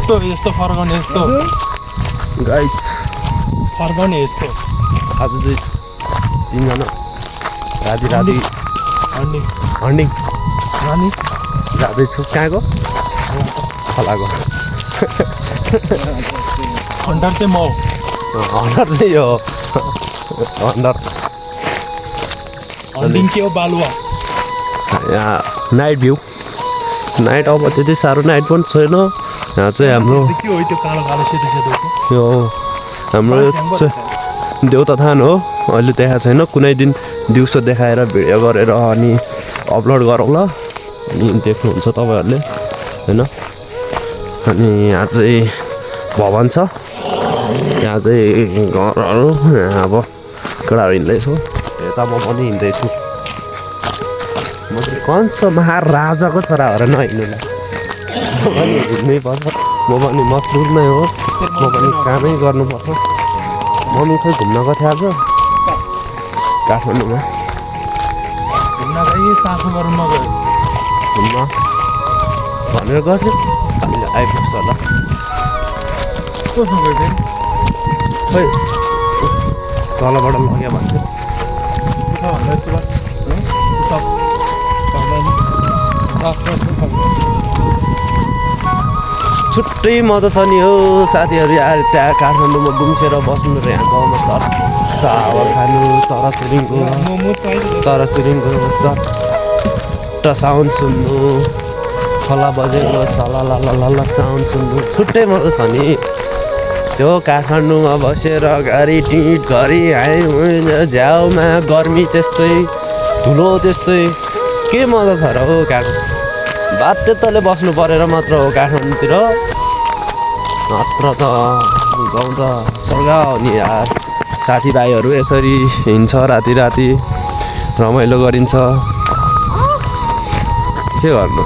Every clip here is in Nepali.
यस्तो फर्काउने यस्तो गाइस फर्काउने यस्तो आज चाहिँ तीनजना राति हन्डी हन्डिङ जाँदैछु कहाँको खोलाको हन्डर चाहिँ म हो हन्डर चाहिँ यो हन्डर हन्डिङ के हो बालुवा यहाँ नाइट भ्यू नाइट अब त्यति साह्रो नाइट पनि छैन यहाँ चाहिँ हाम्रो के हो त्यो कालो कालो सेतो सेतो यो हाम्रो देउताथान हो अहिले देखाएको छैन कुनै दिन दिउँसो देखाएर भिडियो गरेर अनि अपलोड गरौँ ल अनि देख्नुहुन्छ तपाईँहरूले होइन अनि यहाँ चाहिँ भवन छ यहाँ चाहिँ घरहरू यहाँ अब केटाहरू हिँड्दैछु यता म पनि हिँड्दैछु म चाहिँ कन्छ महाराजाको छोरा हो र नहिँड्नुलाई म पनि हिँड्नै पर्छ म पनि मजदुर नै हो म पनि कामै गर्नुपर्छ मम्मी खोइ घुम्न गएको थियो आज काठमाडौँमा घुम्न गयो सासु गरौँमा गयो घुम्न भनेर गएको थियो हामीले आइपुग्छ होला कोसँग गयो खोइ तलबाट लग्यो भन्थ्यो छुट्टै मजा छ नि हो साथीहरू आएर त्यहाँ काठमाडौँमा गुम्सेर बस्नु र यहाँ गाउँमा चट्टा हावा खानु चराचुरुङ्गीको चट्टा साउन्ड सुन्नु खोला बजेको सलालालाला साउन्ड सुन्नु छुट्टै मजा छ नि त्यो काठमाडौँमा बसेर घरि टिट घरि हाइ झ्याउमा गर्मी त्यस्तै धुलो त्यस्तै के मजा छ र हो काठमाडौँ बाध्यताले बस्नु परेर मात्र हो काठमाडौँतिर नत्र त गाउँ त स्वर्ग हो नि यार साथीभाइहरू यसरी हिँड्छ राति रमाइलो गरिन्छ के गर्नु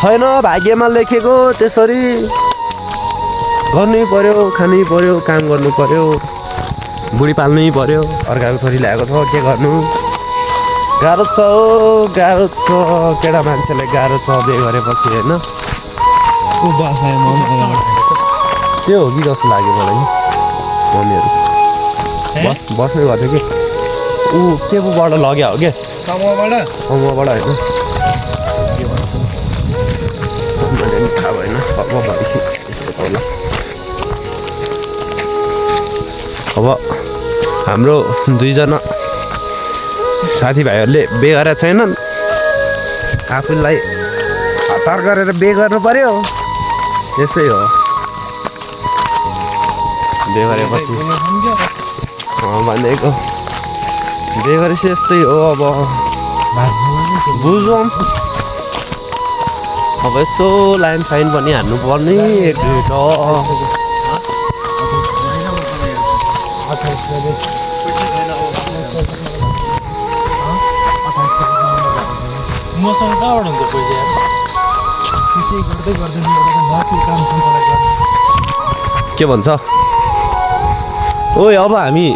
छैन भाग्यमा लेखेको त्यसरी गर्नै पर्यो खानै पर्यो काम गर्नु पर्यो बुढी पाल्नै पर्यो अर्काको छोरी ल्याएको छ के गर्नु गाह्रो छ केटा मान्छेलाई गाह्रो छ बिहे गरेपछि होइन त्यो हो कि जस्तो लाग्यो मलाई नि मम्मीहरू बस्नै गर्थ्यो कि ऊ के कोबाट लग्यो हो क्या समूहबाट होइन के भन्छ मैले नि थाहा भएन अब हाम्रो दुईजना साथीभाइहरूले बिहे गरेका छैनन् आफूलाई हतार गरेर बिहे गर्नु पर्यो यस्तै हो बिहे गरेपछि भनेको बिहे गरेपछि यस्तै हो अब बुझौँ अब यसो लाइन साइन पनि हान्नु पर्ने एक दुईवटा मसँग कहाँबाट हुन्छ पैसा के भन्छ ओइ अब हामी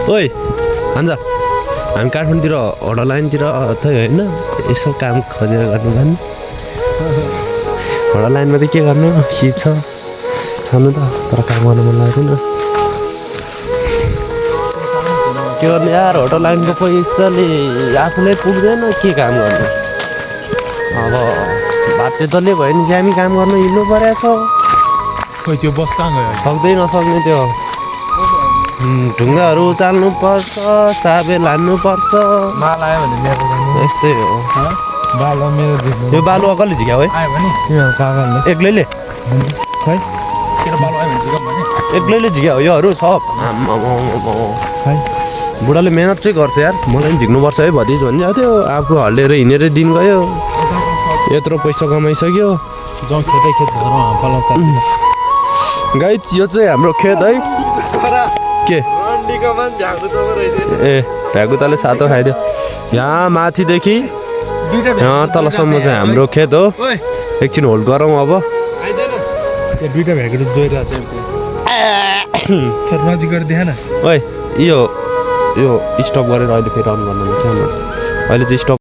ओइ भन्छ हामी काठमाडौँतिर होटल लाइनतिर त होइन यसो काम खोजेर गर्नु भन्नु होटल लाइनमा त के गर्नु सिप छनु त तर काम गर्नु मन लाग्दैन के गर्नु यार होटल लाइनको पैसाले आफूलाई पुग्दैन के काम गर्नु अब बाध्यताले भयो नि ज्यामी काम गर्नु हिँड्नु परेको छ खोइ त्यो बस कहाँ गयो सक्दै नसक्ने त्यो ढुङ्गाहरू चाल्नुपर्छ साबेल हान्नुपर्छ माल आयो भने मेरो यस्तै हो बालुवा मेरो यो बालुवा कसले झिक्यो है आयो भने काकाले एक्लैले खै तेरो बालुवा आयो भने झिकाउँ भने एक्लैले झिक्यो हो योहरू सब खै बुढाले मेहनत चाहिँ गर्छ यार मलाई पनि झिक्नुपर्छ है भतिज भन्ने थियो आफू हल्लिएर हिँडेर दिन गयो यत्रो पैसा कमाइसक्यो जाउँ खेतै खेत गाई यो चाहिँ हाम्रो खेत है के ए भ्यागुताले सातो खाइदियो यहाँ माथिदेखि यहाँ तलसम्म चाहिँ हाम्रो खेत हो एकछिन होल्ड गरौँ अब त्यो दुईटा भ्यागुले जोइरहेको छ नजिक गरेर देखा न ओइ यो स्टप गरेर अहिले फेरि अन गर्नु अहिले चाहिँ स्टप